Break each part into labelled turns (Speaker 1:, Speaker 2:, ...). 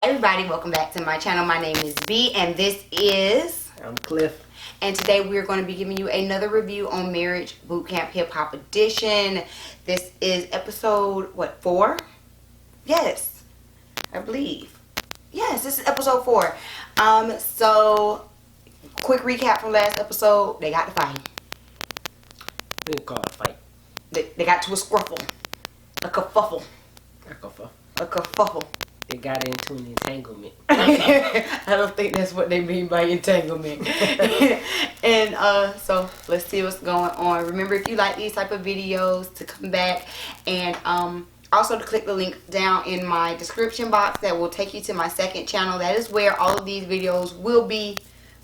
Speaker 1: Everybody, welcome back to my channel. My name is B and this is...
Speaker 2: I'm Cliff.
Speaker 1: And today we're going to be giving you another review on Marriage Bootcamp Hip Hop Edition. This is episode, what, 4? Yes, I believe. Yes, this is episode 4. So, quick recap from last episode. They got to fighting.
Speaker 2: We didn't call it a fight.
Speaker 1: They got to a scruffle. A kerfuffle. A kerfuffle.
Speaker 2: They got into an entanglement.
Speaker 1: I don't think that's what they mean by entanglement. And so let's see what's going on. Remember, if you like these type of videos, to come back and also to click the link down in my description box that will take you to my second channel. That is where all of these videos will be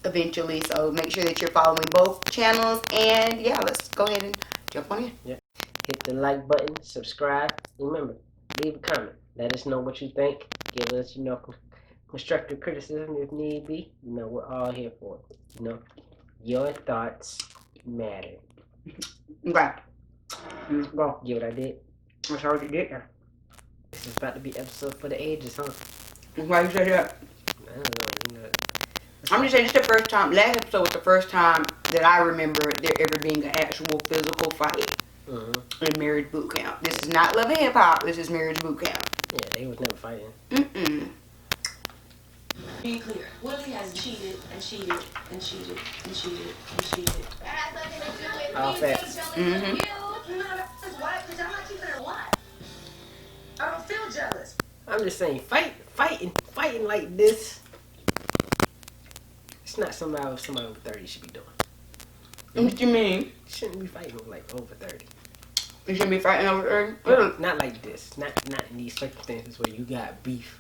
Speaker 1: eventually. So make sure that you're following both channels. And yeah, let's go ahead and jump on in.
Speaker 2: Yeah. Hit the like button, subscribe. Remember, leave a comment. Let us know what you think. Give us, constructive criticism if need be. We're all here for it. Your thoughts matter.
Speaker 1: Okay. Let's go.
Speaker 2: Get what I did?
Speaker 1: That's how you did that.
Speaker 2: This is about to be episode for the ages, huh?
Speaker 1: Why you say that?
Speaker 2: I don't know.
Speaker 1: I'm just saying, this is the first time, last episode was the first time that I remember there ever being an actual physical fight in Marriage Bootcamp. This is not Love and Hip Hop, this is Marriage Bootcamp.
Speaker 2: Yeah, they was never fighting.
Speaker 3: Be clear, Willie has cheated and cheated and cheated and cheated and cheated.
Speaker 2: All facts.
Speaker 3: Why? Because I'm not keeping it alive. I don't feel jealous.
Speaker 2: I'm just saying, fighting like this. It's not somebody over 30 should be doing.
Speaker 1: What you mean?
Speaker 2: You shouldn't be fighting like over 30.
Speaker 1: You shouldn't be fighting over 30?
Speaker 2: Not like this. Not in these circumstances where you got beef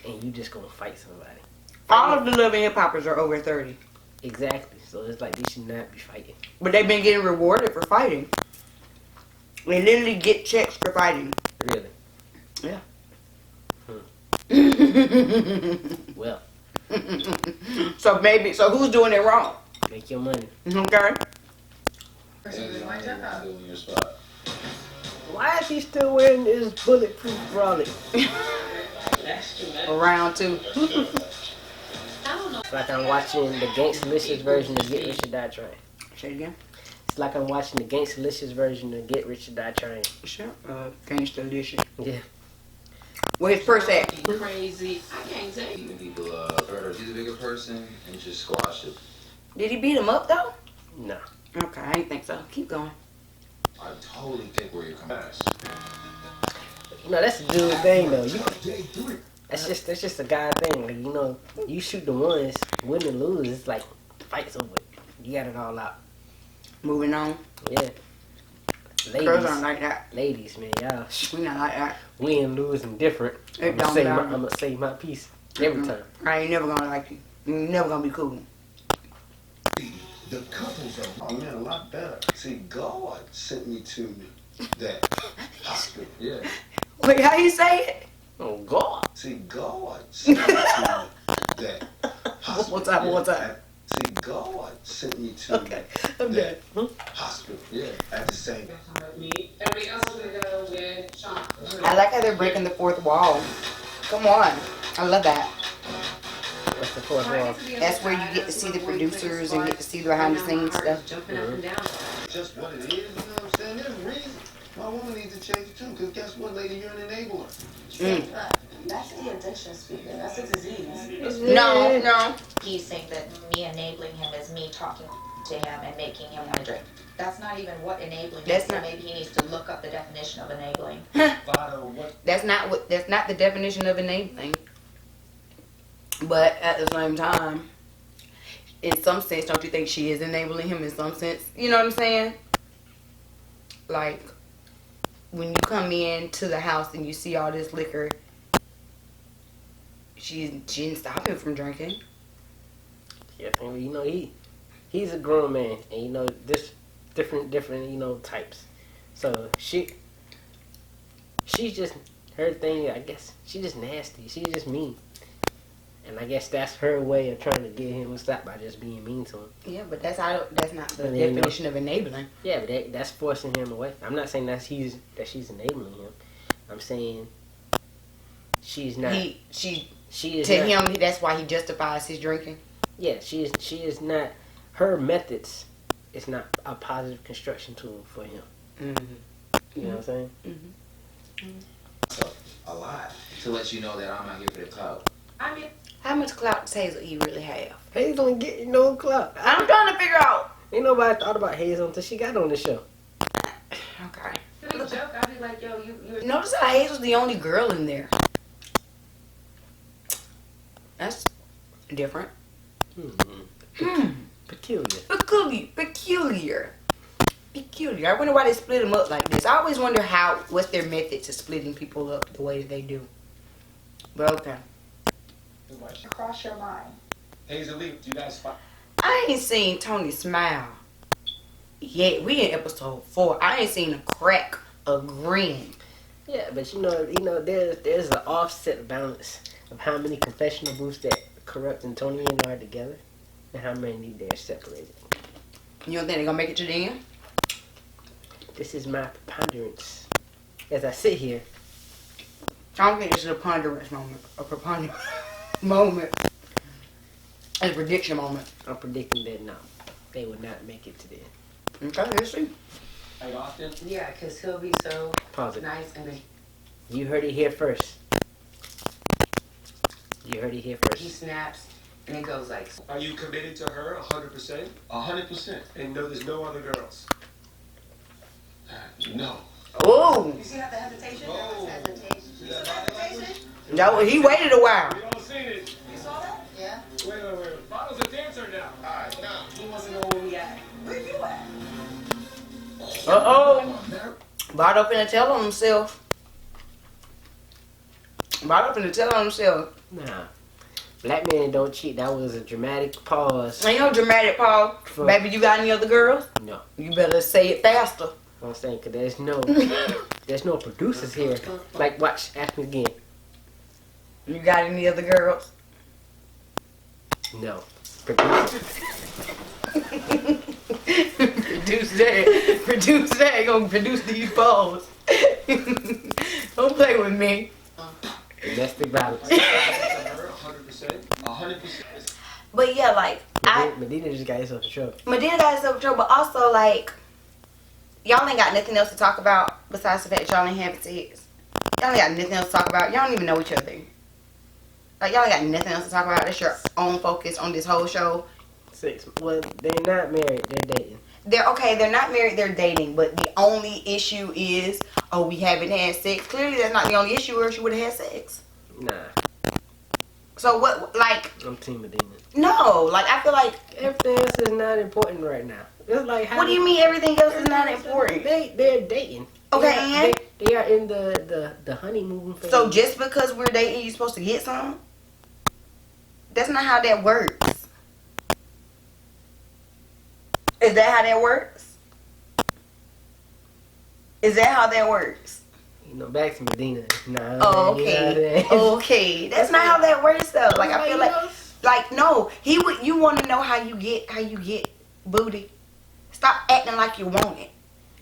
Speaker 2: and you just gonna fight somebody.
Speaker 1: All of the Love and Hip Hoppers are over 30.
Speaker 2: Exactly. So it's like they should not be fighting.
Speaker 1: But they've been getting rewarded for fighting. They literally get checks for fighting.
Speaker 2: Really?
Speaker 1: Yeah.
Speaker 2: Well.
Speaker 1: So who's doing it wrong?
Speaker 2: Make your money.
Speaker 1: Okay.
Speaker 2: Why is he still wearing this bulletproof bralette?
Speaker 1: Round 2.
Speaker 2: It's like I'm watching the Gangsta-licious version of Get Rich or Die Trying.
Speaker 1: Say it again.
Speaker 2: It's like I'm watching the Gangsta-licious version of Get Rich or Die Trying.
Speaker 1: Sure. Gangsta-licious.
Speaker 2: Yeah.
Speaker 1: Where's his purse at?
Speaker 3: Crazy. I can't tell you.
Speaker 4: People heard he's a bigger person and just squash it.
Speaker 1: Did he beat him up though?
Speaker 2: No.
Speaker 1: Okay, I didn't think so. Keep going.
Speaker 4: I totally think where you're coming from.
Speaker 2: That's a dude thing though. That's just a guy thing. Like, you shoot the ones, win and lose. It's like the fight's over. You got it all out.
Speaker 1: Moving on.
Speaker 2: Yeah. Ladies,
Speaker 1: Girls aren't like that.
Speaker 2: Ladies, man, y'all.
Speaker 1: We not like that.
Speaker 2: Win, lose, and different.
Speaker 1: It
Speaker 2: I'm
Speaker 1: don't
Speaker 2: gonna save my piece every time.
Speaker 1: I ain't never gonna like you. You're never gonna be cool.
Speaker 4: The couples are, oh man, a lot better. See, God sent me to that hospital. Yeah.
Speaker 1: Wait, how you say it?
Speaker 2: Oh God.
Speaker 4: See, God sent me to that hospital.
Speaker 1: One time.
Speaker 4: See, God sent me to
Speaker 1: I'm
Speaker 4: that
Speaker 1: dead.
Speaker 4: hospital. Yeah, at the same time.
Speaker 3: Everybody else is gonna go with Sean.
Speaker 1: I like how they're breaking the fourth wall. Come on. I love that.
Speaker 2: What's the fourth wall?
Speaker 1: That's where you get to see the producers and get to see the behind the scenes stuff.
Speaker 3: Jumping up and down.
Speaker 4: Just what it is, you know what I'm saying? There's a reason. My woman needs to change it too, because guess what, lady? You're an enabler.
Speaker 3: That's the addiction speaking. That's a disease.
Speaker 1: No.
Speaker 5: He's saying that me enabling him is me talking to him and making him want to drink. That's not even what enabling is.
Speaker 1: That's
Speaker 5: So
Speaker 1: not-
Speaker 5: maybe he needs to look up the definition of enabling.
Speaker 1: That's not the definition of enabling. But at the same time, in some sense, don't you think she is enabling him in some sense? You know what I'm saying? Like, when you come in to the house and you see all this liquor, she didn't stop him from drinking.
Speaker 2: Yeah, he's a grown man, and this different types. So she's just her thing. I guess she's just nasty. She's just mean. And I guess that's her way of trying to get him to stop by just being mean to him.
Speaker 1: Yeah, but that's not the
Speaker 2: But then,
Speaker 1: definition of enabling.
Speaker 2: Yeah, but that's forcing him away. I'm not saying that she's enabling him. I'm saying she's not. She is
Speaker 1: To
Speaker 2: not,
Speaker 1: him, that's why he justifies his drinking.
Speaker 2: Yeah, she is not. Her methods is not a positive construction tool for him.
Speaker 1: Mm-hmm.
Speaker 2: You know what I'm saying?
Speaker 1: Mm-hmm.
Speaker 6: A lot to let you know that I'm not here for the clout.
Speaker 5: I mean,
Speaker 1: How much clout does Hazel E really have?
Speaker 2: Hazel ain't getting no clout.
Speaker 1: I'm trying to figure out.
Speaker 2: Ain't nobody thought about Hazel until she got on the show.
Speaker 1: Okay.
Speaker 5: we joke. I'd be like, yo, you're
Speaker 1: Notice how Hazel's the only girl in there. That's different.
Speaker 2: Peculiar.
Speaker 1: Peculiar. I wonder why they split them up like this. I always wonder what's their method to splitting people up the way that they do. But okay.
Speaker 5: cross your mind.
Speaker 4: Hazel Lee, do you guys fight?
Speaker 1: I ain't seen Tony smile yet. We in episode 4. I ain't seen a crack, a grin.
Speaker 2: Yeah, but you know, there's an offset balance of how many confessional booths that Corrupt and Tony and are together, and how many they're separated.
Speaker 1: You don't think they're gonna make it to the end?
Speaker 2: This is my preponderance. As I sit here,
Speaker 1: I don't think this is a ponderance moment. A preponderance moment. A prediction moment.
Speaker 2: I'm predicting that no, they will not make it to the end.
Speaker 1: Okay, let's see.
Speaker 4: Like often?
Speaker 5: Yeah, because he'll be so
Speaker 2: Pause it.
Speaker 5: nice and then
Speaker 2: You heard it here first. You heard it here
Speaker 5: he
Speaker 2: first.
Speaker 5: snaps and it goes like,
Speaker 7: Are you committed to her 100%?
Speaker 4: 100%.
Speaker 7: And no, there's no other girls.
Speaker 4: No.
Speaker 1: Oh,
Speaker 5: you see how the hesitation?
Speaker 4: Oh.
Speaker 5: Hesitation. You saw the hesitation?
Speaker 1: he waited a while.
Speaker 7: We all seen it.
Speaker 5: You saw that? Yeah.
Speaker 7: Wait. Bottle's a dancer now.
Speaker 4: Alright, now.
Speaker 5: He wants to know where we at. Where you at?
Speaker 1: Uh-oh. Bart up finna tell on himself.
Speaker 2: Nah. Black men don't cheat. That was a dramatic pause.
Speaker 1: Ain't no dramatic pause. Baby, you got any other girls?
Speaker 2: No.
Speaker 1: You better say it faster.
Speaker 2: I'm saying, cause there's no producers here. Like, watch, ask me again.
Speaker 1: You got any other girls?
Speaker 2: No. Producers.
Speaker 1: Produce that. Gonna produce these balls. Don't play with me.
Speaker 2: Domestic violence.
Speaker 4: Her 100%. 100%.
Speaker 1: But yeah, like
Speaker 2: Medina just got herself in trouble.
Speaker 1: Medina got herself in trouble, but also like y'all ain't got nothing else to talk about besides the fact that y'all ain't having sex. Y'all ain't got nothing else to talk about. Y'all don't even know each other. Like y'all ain't got nothing else to talk about. That's your own focus on this whole show.
Speaker 2: 6. Well, they're not married. They're dating.
Speaker 1: They're not married, they're dating, but the only issue is, oh, we haven't had sex. Clearly that's not the only issue, or she would have had sex.
Speaker 2: Nah.
Speaker 1: So what, like,
Speaker 2: I'm Team Medina.
Speaker 1: no, like, I feel like,
Speaker 2: Everything else is not important right now. It's like how
Speaker 1: what do you mean everything else is not important?
Speaker 2: They're dating.
Speaker 1: Okay,
Speaker 2: They are in the honeymoon phase.
Speaker 1: So just because we're dating, you're supposed to get some? That's not how that works. Is that how that works? Is that how that works?
Speaker 2: back to Medina. Nah.
Speaker 1: Oh, okay. Okay. That's not how that works though. Like I feel like no, you want to know how you get booty. Stop acting like you want it.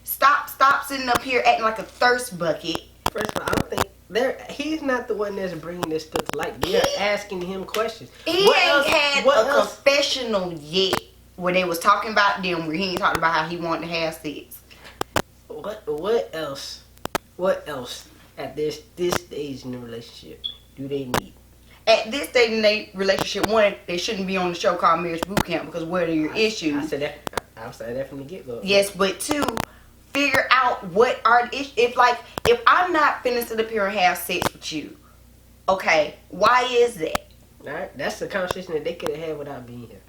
Speaker 1: Stop sitting up here acting like a thirst bucket.
Speaker 2: First of all, I don't think he's not the one that's bringing this stuff to light. They're asking him questions.
Speaker 1: He ain't had a confessional yet where they was talking about them, where he ain't talking about how he wanted to have sex.
Speaker 2: What else? What else at this stage in the relationship do they need?
Speaker 1: At this stage in their relationship, one, they shouldn't be on the show called Marriage Bootcamp because what are your issues?
Speaker 2: I said that from the get-go.
Speaker 1: Yes, but two, figure out what are the issues. If I'm not finna sit up here and have sex with you, okay, why is that?
Speaker 2: Alright, that's the conversation that they could have had without being here.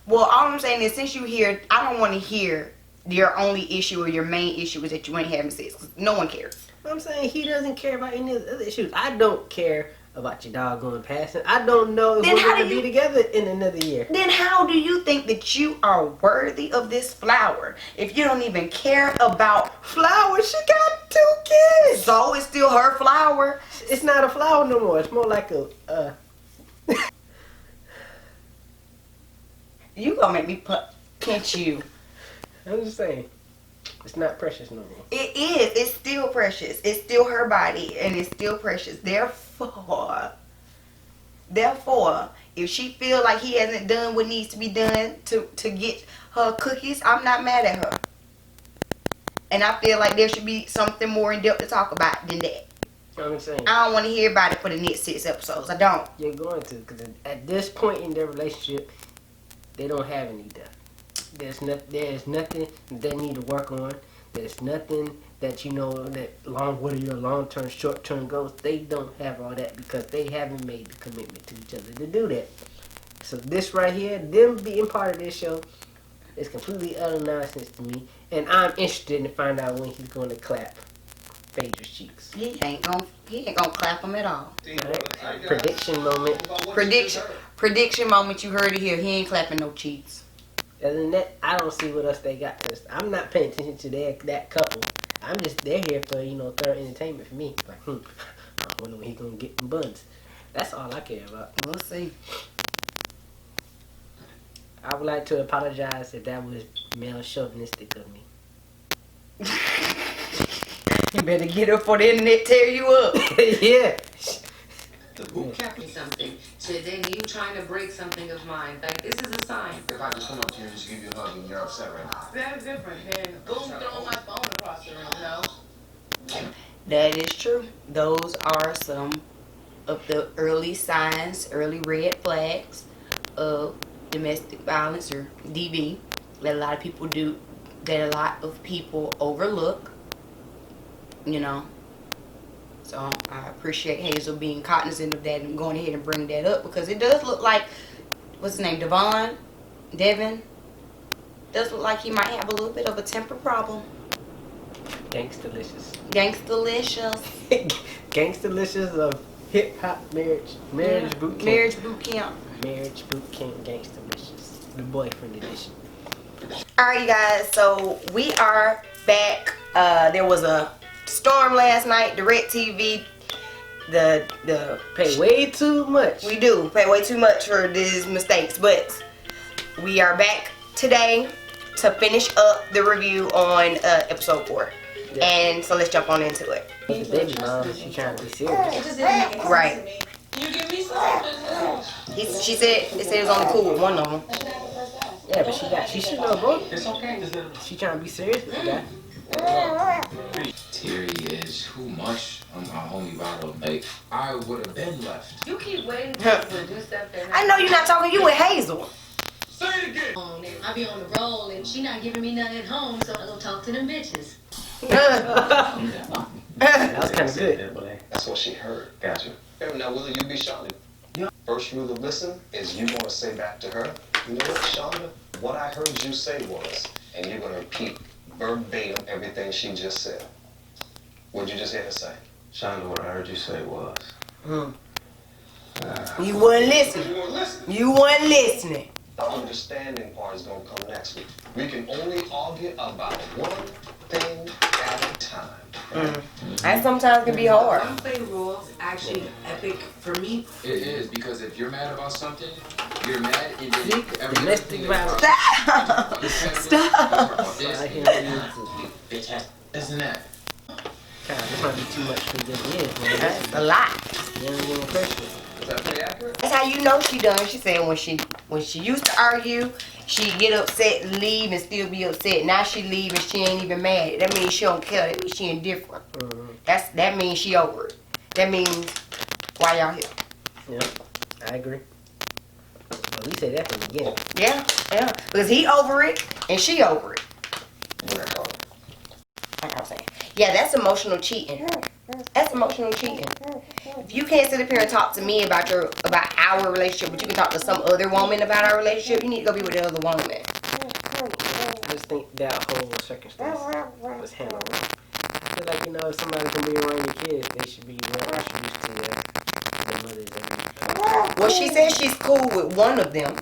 Speaker 1: Well, all I'm saying is since you here, I don't want to hear your only issue or your main issue is that you ain't having sex. 'Cause no one cares.
Speaker 2: I'm saying he doesn't care about any of the other issues. I don't care about your dog going passing. I don't know if
Speaker 1: Then
Speaker 2: we're
Speaker 1: how
Speaker 2: going to
Speaker 1: do
Speaker 2: be together in another year.
Speaker 1: Then how do you think that you are worthy of this flower if you don't even care about flowers? She got 2 kids. So it's still her flower.
Speaker 2: It's not a flower no more. It's more like a...
Speaker 1: You gonna make me pinch you.
Speaker 2: I'm just saying. It's not precious no more.
Speaker 1: It is. It's still precious. It's still her body and it's still precious. Therefore, Therefore, if she feel like he hasn't done what needs to be done to get her cookies, I'm not mad at her. And I feel like there should be something more in depth to talk about than that.
Speaker 2: You know what I'm saying?
Speaker 1: I don't want to hear about it for the next 6 episodes. I don't.
Speaker 2: You're going to, because at this point in their relationship, they don't have any depth. There's nothing they need to work on. There's nothing that you know that what are your long-term, short-term goals. They don't have all that because they haven't made the commitment to each other to do that. So this right here, them being part of this show, is completely utter nonsense to me. And I'm interested to find out when he's going to clap Phaedra's cheeks.
Speaker 1: He ain't gonna clap him at all.
Speaker 2: Right? Prediction moment.
Speaker 1: Prediction moment. You heard it here. He ain't clapping no cheeks.
Speaker 2: Other than that, I don't see what else they got. Cause I'm not paying attention to that couple. They're here for, third entertainment for me. Like, I wonder when he gonna get them buns. That's all I care about.
Speaker 1: We'll see.
Speaker 2: I would like to apologize if that was male chauvinistic of me.
Speaker 1: You better get up for the internet tear you up.
Speaker 2: Yeah.
Speaker 6: The bootcamp.
Speaker 3: Something. So then you trying to break something of mine. Like, this is a sign.
Speaker 4: If I just come up to you and just give you a hug and you're upset right now.
Speaker 3: That's different than boom throwing my phone across the room, no?
Speaker 1: That is true. Those are some of the early signs, early red flags of domestic violence or DV that a lot of people do, that a lot of people overlook. So I appreciate Hazel being cognizant of that and going ahead and bring that up, because it does look like, what's his name, Devin, does look like he might have a little bit of a temper problem.
Speaker 2: Gangstalicious. Gangstalicious of hip hop marriage boot camp.
Speaker 1: Marriage boot camp.
Speaker 2: Marriage boot camp Gangstalicious. The boyfriend edition.
Speaker 1: Alright, you guys, so we are back. There was a storm last night. DirecTV, the
Speaker 2: Pay way too much.
Speaker 1: we do pay way too much for these mistakes, but we are back today to finish up the review on episode 4.
Speaker 2: Yeah.
Speaker 1: And so let's jump on into it.
Speaker 2: She's a baby mom. She trying to be serious.
Speaker 3: It just didn't make any sense
Speaker 1: Right.
Speaker 3: to me. You give me some.
Speaker 1: She said it was only cool with one of them.
Speaker 2: Yeah, but she should know both.
Speaker 6: It's okay.
Speaker 2: She trying to be serious with the guy.
Speaker 6: Terry is too much on my homie bottle. Like, I would have been left.
Speaker 3: You keep waiting for people to do stuff that
Speaker 1: I know you're not talking. You with Hazel.
Speaker 7: Say it again.
Speaker 8: And I be on the roll and she not giving me nothing at home, so I go talk to them bitches.
Speaker 2: That was kind of good.
Speaker 4: That's what she heard. Gotcha. Hey, now, Willie, you be Shonda. Yeah. First rule of listen is you want to say back to her, you know what, Shonda? What I heard you say was, and you're going to repeat verbatim everything she just said. What'd you just hear her say?
Speaker 9: Shonda, what I heard you say was...
Speaker 1: You wasn't listening. You wasn't listening.
Speaker 4: The understanding part is going to come next week. We can only argue about one thing at a time.
Speaker 1: That sometimes can be hard.
Speaker 3: Unplay rules actually epic for me.
Speaker 6: It is, because if you're mad about something, you're mad and then
Speaker 2: Domestic violence.
Speaker 1: Stop.
Speaker 2: I hear you.
Speaker 6: Bitch ass. Isn't that?
Speaker 2: God, this might be too much for this is, man.
Speaker 1: That's a lot.
Speaker 2: You don't get pressure.
Speaker 6: Is that pretty accurate?
Speaker 1: That's how you know she done. She said when she used to argue, she'd get upset and leave and still be upset. Now she leave and she ain't even mad. That means she don't care. That means she indifferent. That means she over it. That means why y'all here?
Speaker 2: Yeah, I agree. Well, we said that from the beginning.
Speaker 1: Yeah. Because he over it and she over it. Like I was saying. Yeah, that's emotional cheating. That's emotional cheating. If you can't sit up here and talk to me about our relationship, but you can talk to some other woman about our relationship, you need to go be with the other woman.
Speaker 2: I just think that whole circumstance was handled. I feel like, if somebody can be around your kids, they should be well introduced to their mothers and
Speaker 1: Well, she says she's cool with one of them,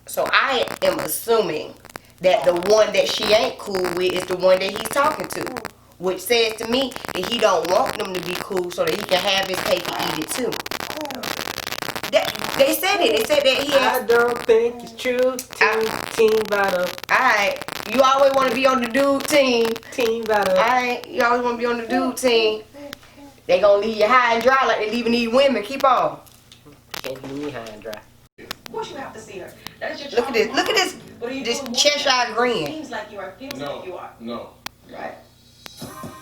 Speaker 1: so I am assuming that the one that she ain't cool with is the one that he's talking to. Which says to me that he don't want them to be cool so that he can have his cake and eat it too. They said it. They said that he has...
Speaker 2: I don't think it's true. Team battle.
Speaker 1: Alright. You always want to be on the dude team.
Speaker 2: Team battle.
Speaker 1: Alright. You always want to be on the dude team. They gonna leave you high and dry like they leaving these women. Keep on.
Speaker 2: Can't leave me high and dry.
Speaker 3: Of course you have to see her. That is your
Speaker 1: Look at this. Look at this.
Speaker 3: What are you
Speaker 1: This
Speaker 3: doing?
Speaker 1: Cheshire grin.
Speaker 3: Seems like you are. Feels like you are.
Speaker 9: No.
Speaker 3: Right.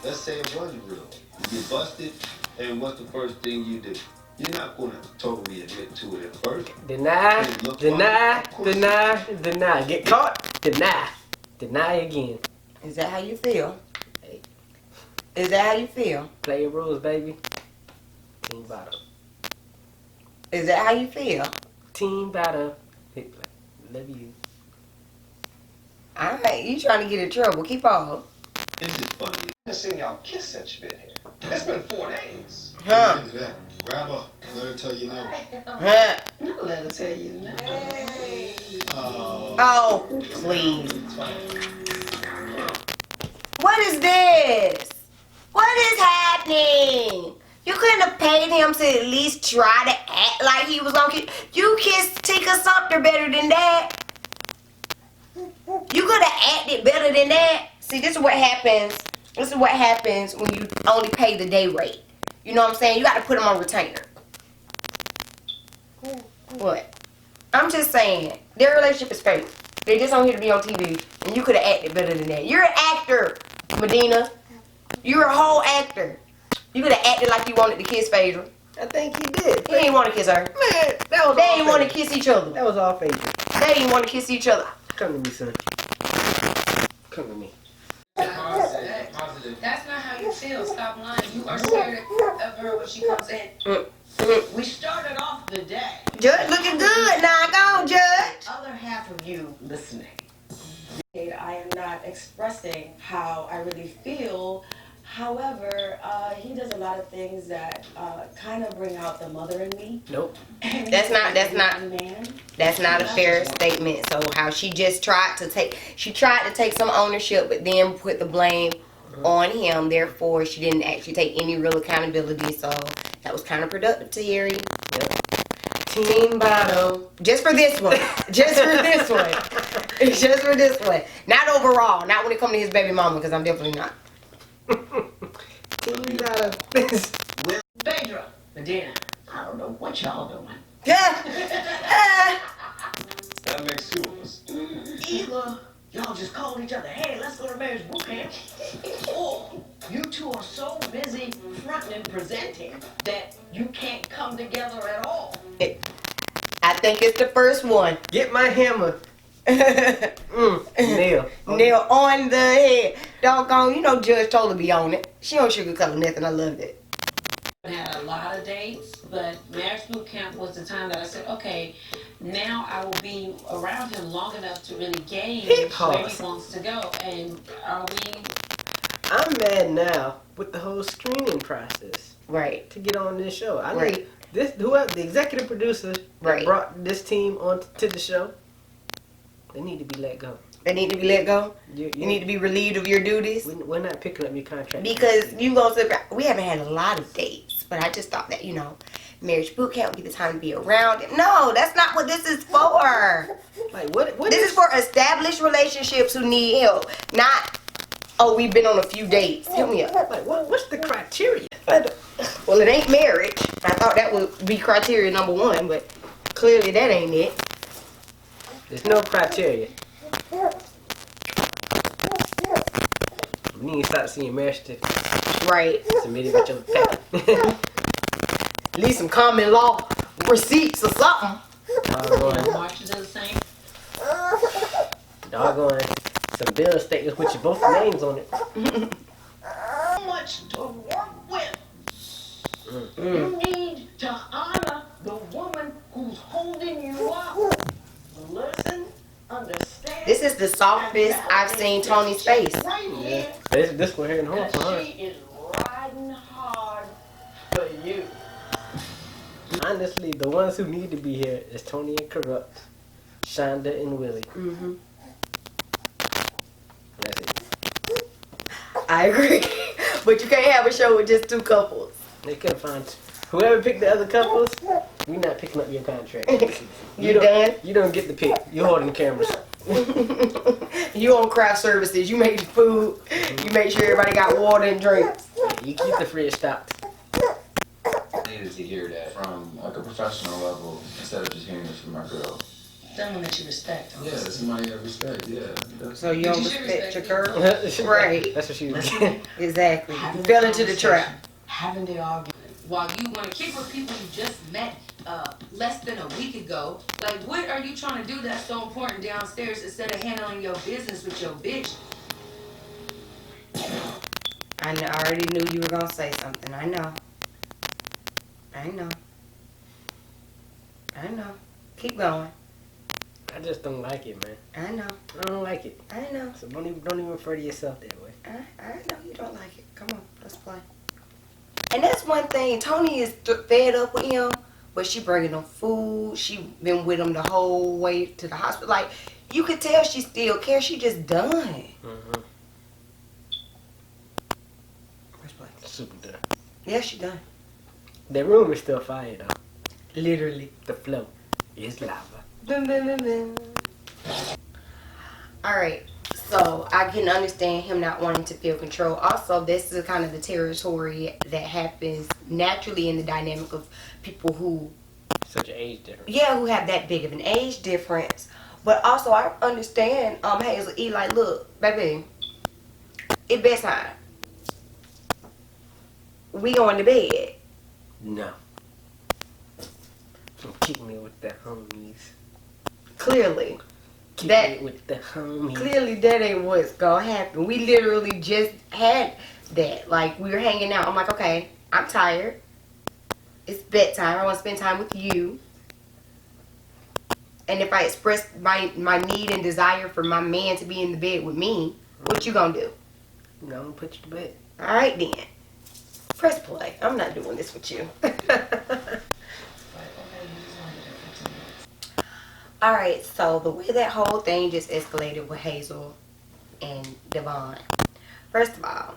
Speaker 9: Let's say it was real. You get busted, and what's the first thing you do? You're not going to totally admit to it at first.
Speaker 2: Deny,
Speaker 9: Hey, look,
Speaker 2: deny,
Speaker 9: of course.
Speaker 2: deny. Get caught, deny. Deny again.
Speaker 1: Is that how you feel? Is that how you feel?
Speaker 2: Play your rules, baby. Team battle.
Speaker 1: Is that how you feel?
Speaker 2: Team battle. Hit play. Love you.
Speaker 1: Alright, you trying to get in trouble. Keep on.
Speaker 9: It's just funny.
Speaker 4: I've seen y'all kiss since you've been here. It's been 4 days.
Speaker 1: Huh?
Speaker 9: Look at that. Grab her. Let her tell you no.
Speaker 1: Huh?
Speaker 3: Let her tell you no.
Speaker 1: Oh, please. What is this? What is happening? You couldn't have paid him to at least try to act like he was on kiss. You kissed Tika Sumter better than that. You could have acted better than that. See, this is what happens. This is what happens when you only pay the day rate. You know what I'm saying? You got to put him on retainer. What? I'm just saying, their relationship is fake. They're just on here to be on TV, and you could have acted better than that. You're an actor, Medina. You're a whole actor. You could have acted like you wanted to kiss Phaedra.
Speaker 2: I think he did.
Speaker 1: He didn't want to kiss her.
Speaker 2: Man, that was
Speaker 1: They
Speaker 2: all
Speaker 1: didn't want to
Speaker 2: Phaedra.
Speaker 1: kiss each other.
Speaker 2: That was all Phaedra.
Speaker 1: They didn't want to kiss each other.
Speaker 2: Come to me, son. Come to me.
Speaker 6: Positive.
Speaker 8: That's not how you feel. Stop lying. You are scared of her when she comes in.
Speaker 3: We started off the day.
Speaker 1: Judge looking good now. Go on, Judge.
Speaker 3: Other half of you listening. I am not expressing how I really feel. However, he does a lot of things that kind of bring out the mother in me.
Speaker 2: Nope.
Speaker 1: That's not
Speaker 3: Man.
Speaker 1: That's not a fair statement. So how she just tried to take some ownership, but then put the blame on him. Therefore, she didn't actually take any real accountability. So that was kind of productive to Harry. Team battle. Just for this one. Just for this one. Just for this one. Not overall. Not when it comes to his baby mama, because I'm definitely not.
Speaker 2: Team battle.
Speaker 3: Phaedra, Medina, I don't know what y'all doing.
Speaker 4: That makes 2 of us.
Speaker 3: Either y'all just called each other, hey, let's go to marriage boot camp, or you two are so busy fronting and presenting that you can't come together at all.
Speaker 1: I think it's the first one.
Speaker 2: Get my hammer. Nail.
Speaker 1: Nail on the head. Doggone, you know Judge told her to be on it. She don't sugarcoat nothing. I loved it.
Speaker 8: I had a lot of dates, but marriage boot camp was the time that I said, okay, now I will be around him long enough to really gauge where he wants to go. And are we?
Speaker 2: I'm mad now with the whole screening process
Speaker 1: Right.
Speaker 2: to get on this show. I
Speaker 1: Right.
Speaker 2: need this whoever the executive producer that
Speaker 1: Right.
Speaker 2: brought this team on to the show. They need to be let go.
Speaker 1: They need to be let go.
Speaker 2: You
Speaker 1: You need to be relieved of your duties.
Speaker 2: We're not picking up your contract
Speaker 1: Because you gonna sit back. We haven't had a lot of dates, but I just thought that, you know, marriage boot camp would be the time to be around him. No, that's not what this is for.
Speaker 2: Like what
Speaker 1: This is for established relationships who need help. Not, oh, we've been on a few dates. Help me up.
Speaker 2: like what's the criteria?
Speaker 1: Well, it ain't marriage. I thought that would be criteria number 1, but clearly that ain't it.
Speaker 2: There's no criteria. We need to start seeing marriage certificates
Speaker 1: Right.
Speaker 2: submitted with your packet.
Speaker 1: At least some common law receipts or something.
Speaker 2: Doggone,
Speaker 8: Marches are the same.
Speaker 2: doggone, some bill statements with your both names on it.
Speaker 3: So much to work with. You need to honor the woman who's holding you up. Listen, understand.
Speaker 1: This is the softest I've seen Tony's face.
Speaker 3: Right here.
Speaker 2: This one here in home for her.
Speaker 3: She is riding hard for you.
Speaker 2: Honestly, the ones who need to be here is Tony and Corrupt, Shonda and Willie.
Speaker 1: Mm-hmm.
Speaker 2: That's it.
Speaker 1: I agree. But you can't have a show with just 2 couples.
Speaker 2: They couldn't find whoever picked the other couples. We're not picking up your contract.
Speaker 1: You done?
Speaker 2: You don't get the pick. You holding the cameras.
Speaker 1: You on craft services. You make the food. You make sure everybody got water and drinks.
Speaker 2: You keep the fridge stocked.
Speaker 6: I needed to hear that from like a professional level instead of just hearing it from my girl.
Speaker 8: Someone that you respect.
Speaker 6: Yeah, somebody I respect. Yeah.
Speaker 1: So you don't respect your girl?
Speaker 2: Right. That's what she was.
Speaker 1: Exactly. You fell into the trap.
Speaker 3: Having the argument.
Speaker 10: While you want to kick with people you just met less than a week ago, like what are you trying to do that's so important downstairs instead of handling your business with your bitch?
Speaker 1: I already knew you were gonna say something. I know. Keep going.
Speaker 2: I just don't like it, man.
Speaker 1: I know.
Speaker 2: I don't like it.
Speaker 1: I know.
Speaker 2: So don't even refer to yourself that way.
Speaker 1: I know you don't like it. Come on, let's play. And that's one thing. Tony is fed up with him, but she bringing him food. She been with him the whole way to the hospital. Like, you could tell she still cares. She just done.
Speaker 2: Mm-hmm.
Speaker 1: Let's play.
Speaker 2: Super done.
Speaker 1: Yeah, she done.
Speaker 2: The room is still fire, though.
Speaker 1: Literally.
Speaker 2: The flow is lava.
Speaker 1: Bim, bim, bim, bim. Alright, so I can understand him not wanting to feel control. Also, this is kind of the territory that happens naturally in the dynamic of people who...
Speaker 2: Such an age difference.
Speaker 1: Yeah, who have that big of an age difference. But also, I understand Hazel E. Like, look, baby, it's bedtime. We going to bed.
Speaker 2: No. Don't kick me with the homies.
Speaker 1: Clearly.
Speaker 2: Kick
Speaker 1: That
Speaker 2: me with the homies.
Speaker 1: Clearly that ain't what's gonna happen. We literally just had that. Like, we were hanging out. I'm like, okay, I'm tired. It's bedtime. I want to spend time with you. And if I express my need and desire for my man to be in the bed with me, what you gonna do?
Speaker 2: No, I'm gonna put you to bed.
Speaker 1: Alright then. Press play. I'm not doing this with you. Alright, so the way that whole thing just escalated with Hazel and Devon. First of all,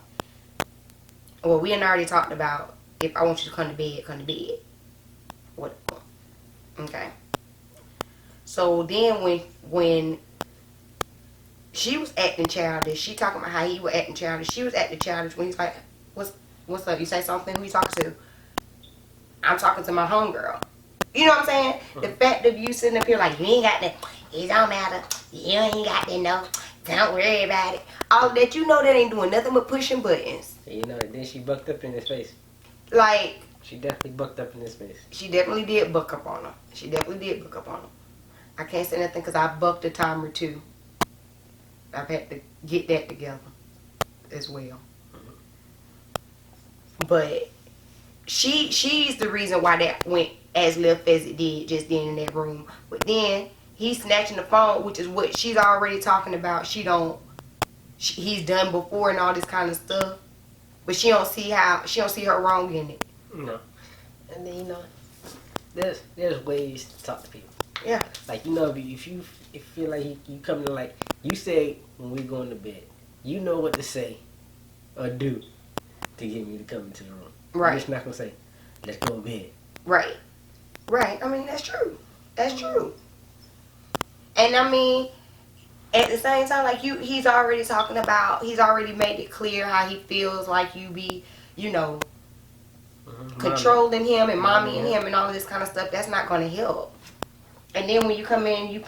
Speaker 1: well, we had already talked about if I want you to come to bed, come to bed. What? Okay. So then when she was acting childish, she talking about how he was acting childish. She was acting childish when he's like, what's up? You say something? Who you talking to? I'm talking to my homegirl. You know what I'm saying? The fact of you sitting up here like, you ain't got that, it don't matter. You ain't got that, no. Don't worry about it. All that, you know that ain't doing nothing but pushing buttons.
Speaker 2: And you know, then she bucked up in his face.
Speaker 1: Like,
Speaker 2: She definitely bucked up in his face.
Speaker 1: she definitely did buck up on him. I can't say nothing because I bucked a time or two. I've had to get that together as well. But she's the reason why that went as left as it did just then in that room. But then he's snatching the phone, which is what she's already talking about. He's done before and all this kind of stuff. But she don't see her wrong in it.
Speaker 2: No. And then, you know, there's ways to talk to people.
Speaker 1: Yeah.
Speaker 2: Like, you know, if you feel like you come to, like, you say when we going to bed, you know what to say or do to get me to come into the room.
Speaker 1: Right.
Speaker 2: You're just not going to say, let's go to bed.
Speaker 1: Right. I mean, that's true. And I mean, at the same time, like he's already made it clear how he feels like you be, you know, controlling him and mommying him and all of this kind of stuff. That's not going to help. And then when you come in, and he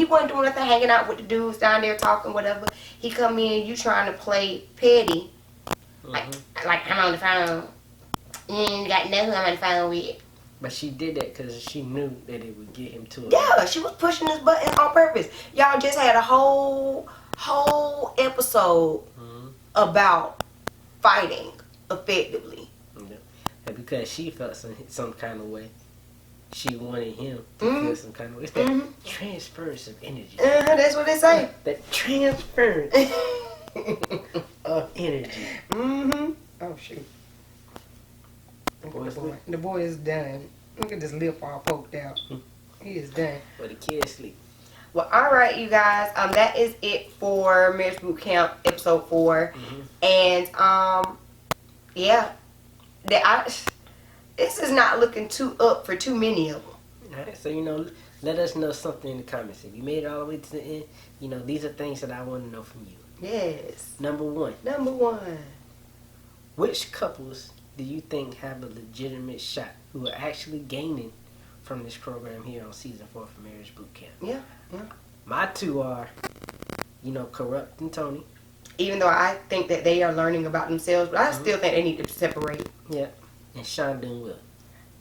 Speaker 1: wasn't doing nothing, hanging out with the dudes down there talking, whatever. He come in, you trying to play petty. Like I'm on the phone. You ain't got nothing I'm on the phone with.
Speaker 2: But she did that because she knew that it would get him to it.
Speaker 1: Yeah, she was pushing his buttons on purpose. Y'all just had a whole episode about fighting effectively.
Speaker 2: Yeah. And because she felt some kind of way, she wanted him to feel some kind of way. It's that transference of energy.
Speaker 1: That's what they say.
Speaker 2: That transference of energy.
Speaker 1: Oh, shoot. The boy is done. Look at this lip all poked out. He is done.
Speaker 2: But the kids sleep.
Speaker 1: Well, all right, you guys. That is it for Marriage Boot Camp episode 4. And yeah, this is not looking too up for too many of them.
Speaker 2: All right, so you know, let us know something in the comments. If you made it all the way to the end, you know, these are things that I want to know from you.
Speaker 1: Yes.
Speaker 2: Number 1.
Speaker 1: Number 1.
Speaker 2: Which couples do you think have a legitimate shot who are actually gaining from this program here on season 4 for Marriage Boot Camp?
Speaker 1: Yeah.
Speaker 2: My 2 are, Corrupt and Tony.
Speaker 1: Even though I think that they are learning about themselves, but I still think they need to separate.
Speaker 2: Yeah. And Shonda and Will.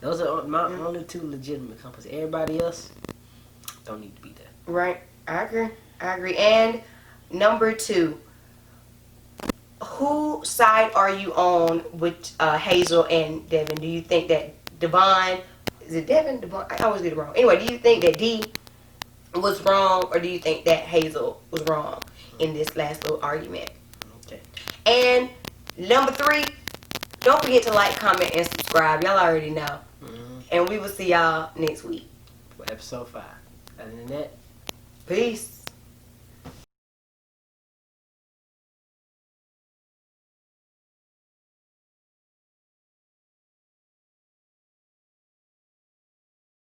Speaker 2: Those are my only 2 legitimate couples. Everybody else don't need to be there.
Speaker 1: Right. I agree. And number 2, whose side are you on with Hazel and Devin? Do you think that Devon, is it Devin? Devon? I always get it wrong. Anyway, do you think that D was wrong, or do you think that Hazel was wrong in this last little argument?
Speaker 2: Okay.
Speaker 1: And number 3, don't forget to like, comment, and subscribe. Y'all already know. And we will see y'all next week
Speaker 2: For episode 5. Other than that,
Speaker 1: peace.